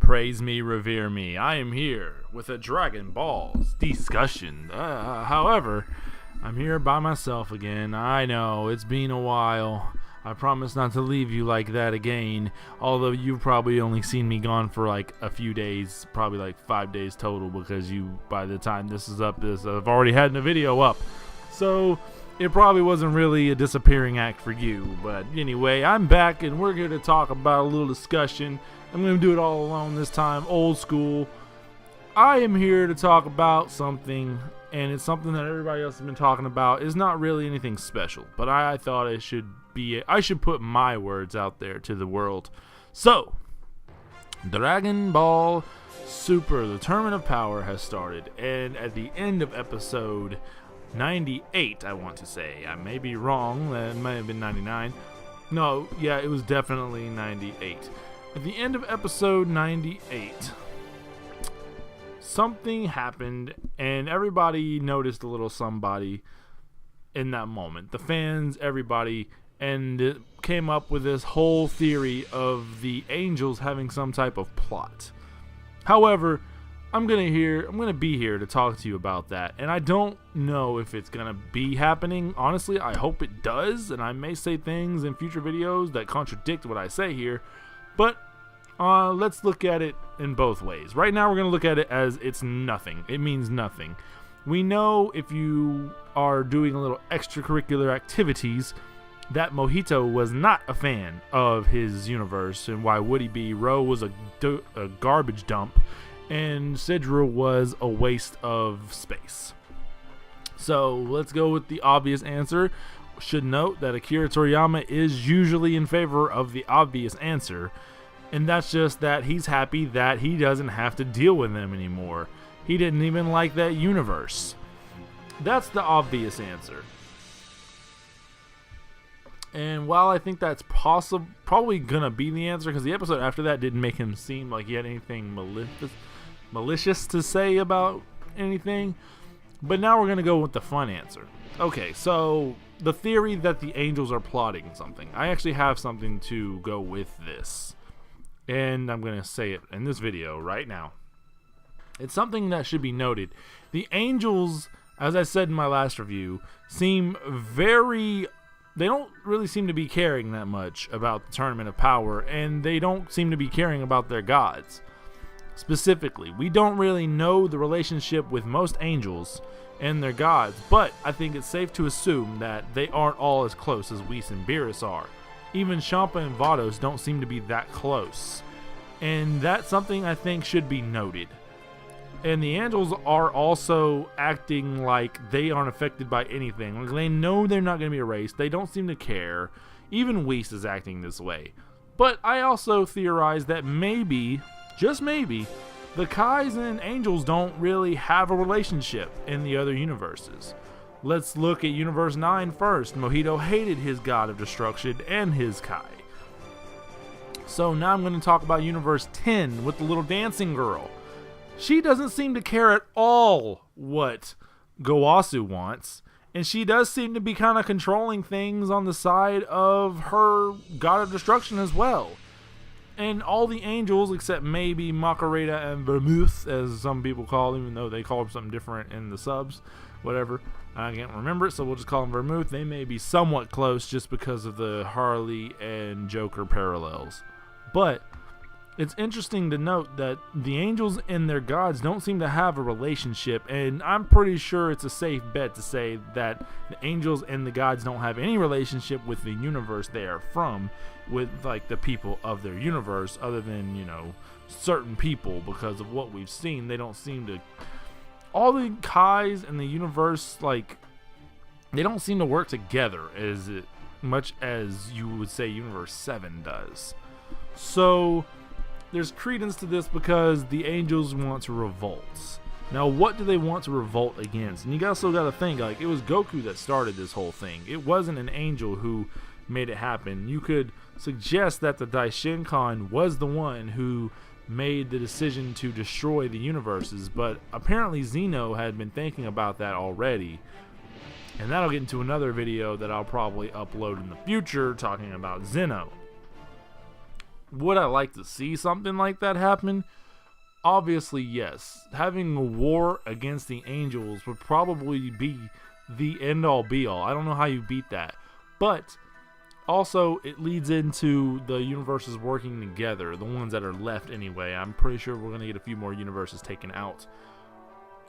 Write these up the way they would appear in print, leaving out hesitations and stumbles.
Praise me, revere me. I am here with a Dragon Balls discussion. However, I'm here by myself again. I know, it's been a while. I promise not to leave you like that again. Although you've probably only seen me gone for like a few days, probably like 5 days total, because by the time this is up, I've already had the video up. So it probably wasn't really a disappearing act for you. But anyway, I'm back and we're here to talk about a little discussion. I'm going to do it all alone this time, old school. I am here to talk about something, and it's something that everybody else has been talking about. It's not really anything special, but I thought I should put my words out there to the world. So, Dragon Ball Super, the Tournament of Power, has started, and at the end of episode 98, I want to say, I may be wrong, that might have been 99. No, yeah, it was definitely 98. At the end of episode 98, something happened, and everybody noticed a little somebody in that moment. The fans, everybody, and it came up with this whole theory of the angels having some type of plot. However, I'm gonna be here to talk to you about that, and I don't know if it's gonna be happening. Honestly, I hope it does, and I may say things in future videos that contradict what I say here. But let's look at it in both ways. Right now, we're going to look at it as it's nothing. It means nothing. We know if you are doing a little extracurricular activities that Mojito was not a fan of his universe, and why would he be? Ro was a garbage dump, and Sidra was a waste of space. So let's go with the obvious answer. Should note that Akira Toriyama is usually in favor of the obvious answer. And that's just that he's happy that he doesn't have to deal with them anymore. He didn't even like that universe. That's the obvious answer. And while I think that's probably gonna be the answer, because the episode after that didn't make him seem like he had anything malicious to say about anything. But now we're gonna go with the fun answer. Okay, so the theory that the angels are plotting something. I actually have something to go with this. And I'm going to say it in this video right now. It's something that should be noted. The angels, as I said in my last review, they don't really seem to be caring that much about the Tournament of Power, and they don't seem to be caring about their gods. Specifically, we don't really know the relationship with most angels and their gods, but I think it's safe to assume that they aren't all as close as Whis and Beerus are. Even Champa and Vados don't seem to be that close. And that's something I think should be noted. And the angels are also acting like they aren't affected by anything. Like they know they're not going to be erased. They don't seem to care. Even Whis is acting this way. But I also theorize that maybe, just maybe, the Kais and angels don't really have a relationship in the other universes. Let's look at Universe 9 first. Mojito hated his god of destruction and his Kai. So now I'm going to talk about Universe 10 with the little dancing girl. She doesn't seem to care at all what Gowasu wants. And she does seem to be kind of controlling things on the side of her god of destruction as well. And all the angels, except maybe Macarena and Vermouth, as some people call them, even though they call them something different in the subs, whatever. I can't remember it, so we'll just call them Vermouth. They may be somewhat close just because of the Harley and Joker parallels. But it's interesting to note that the angels and their gods don't seem to have a relationship, and I'm pretty sure it's a safe bet to say that the angels and the gods don't have any relationship with the universe they are from, with like the people of their universe, other than, you know, certain people. Because of what we've seen, they don't seem to... All the Kais in the universe, like, they don't seem to work together as much as you would say Universe 7 does. So there's credence to this because the angels want to revolt. Now, what do they want to revolt against? And you also got to think, like, it was Goku that started this whole thing. It wasn't an angel who made it happen. You could suggest that the Daishinkan was the one who made the decision to destroy the universes, but apparently Zeno had been thinking about that already, and that'll get into another video that I'll probably upload in the future talking about Zeno. Would I like to see something like that happen? Obviously, yes. Having a war against the Angels would probably be the end-all be-all. I don't know how you beat that. But also, it leads into the universes working together, the ones that are left anyway. I'm pretty sure we're going to get a few more universes taken out.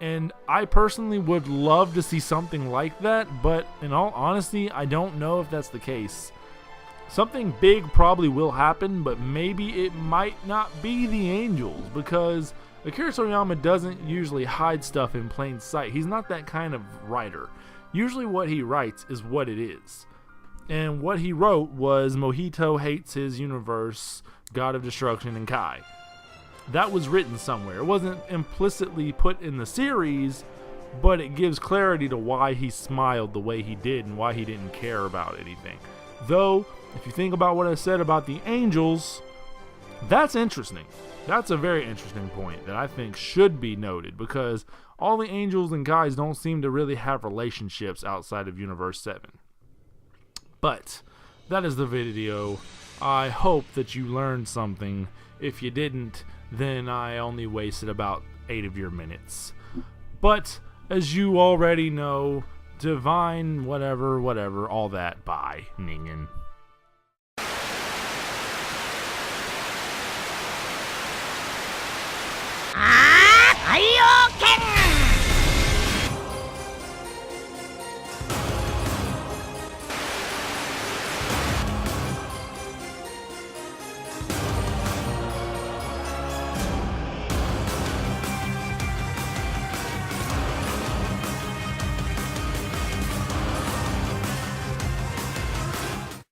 And I personally would love to see something like that, but in all honesty, I don't know if that's the case. Something big probably will happen, but maybe it might not be the Angels, because Akira Toriyama doesn't usually hide stuff in plain sight. He's not that kind of writer. Usually what he writes is what it is. And what he wrote was Mojito hates his universe, God of Destruction, and Kai. That was written somewhere. It wasn't implicitly put in the series, but it gives clarity to why he smiled the way he did and why he didn't care about anything. Though, if you think about what I said about the Angels, that's interesting. That's a very interesting point that I think should be noted, because all the Angels and Kais don't seem to really have relationships outside of Universe 7. But that is the video. I hope that you learned something. If you didn't, then I only wasted about 8 of your minutes. But as you already know, divine whatever, all that. Bye, Ningen.